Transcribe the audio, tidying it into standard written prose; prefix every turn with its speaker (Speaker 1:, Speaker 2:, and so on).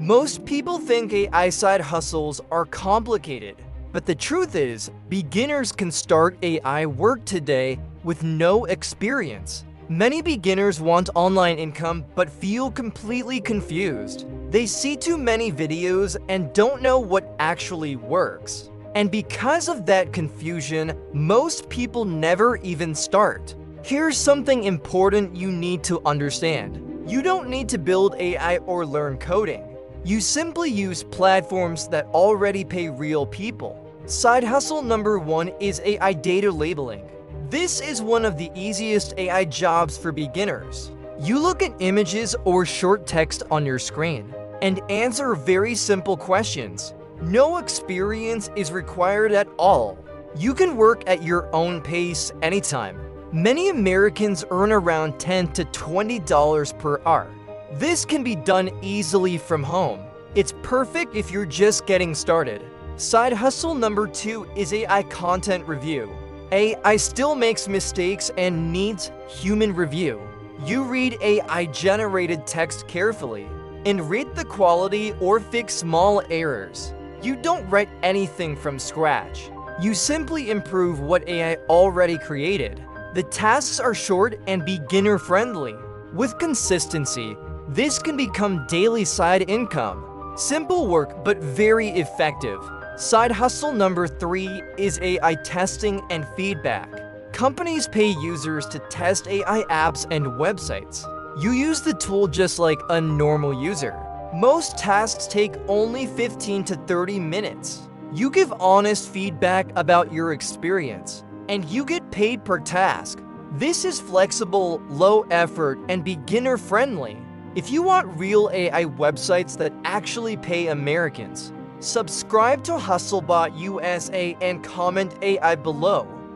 Speaker 1: Most people think AI side hustles are complicated, but the truth is, beginners can start AI work today with no experience. Many beginners want online income but feel completely confused. They see too many videos and don't know what actually works. And because of that confusion, most people never even start. Here's something important you need to understand. You don't need to build AI or learn coding. You simply use platforms that already pay real people. Side hustle number 1 is AI data labeling. This is one of the easiest AI jobs for beginners. You look at images or short text on your screen and answer very simple questions. No experience is required at all. You can work at your own pace anytime. Many Americans earn around $10 to $20 per hour. This can be done easily from home. It's perfect if you're just getting started. Side hustle number 2 is AI content review. AI still makes mistakes and needs human review. You read AI-generated text carefully and rate the quality or fix small errors. You don't write anything from scratch. You simply improve what AI already created. The tasks are short and beginner-friendly. With consistency, this can become daily side income. Simple work, but very effective. Side hustle number 3 is AI testing and feedback. Companies pay users to test AI apps and websites. You use the tool just like a normal user. Most tasks take only 15 to 30 minutes. You give honest feedback about your experience, and you get paid per task. This is flexible, low effort, and beginner-friendly. If you want real AI websites that actually pay Americans, subscribe to HustleBot USA and comment AI below.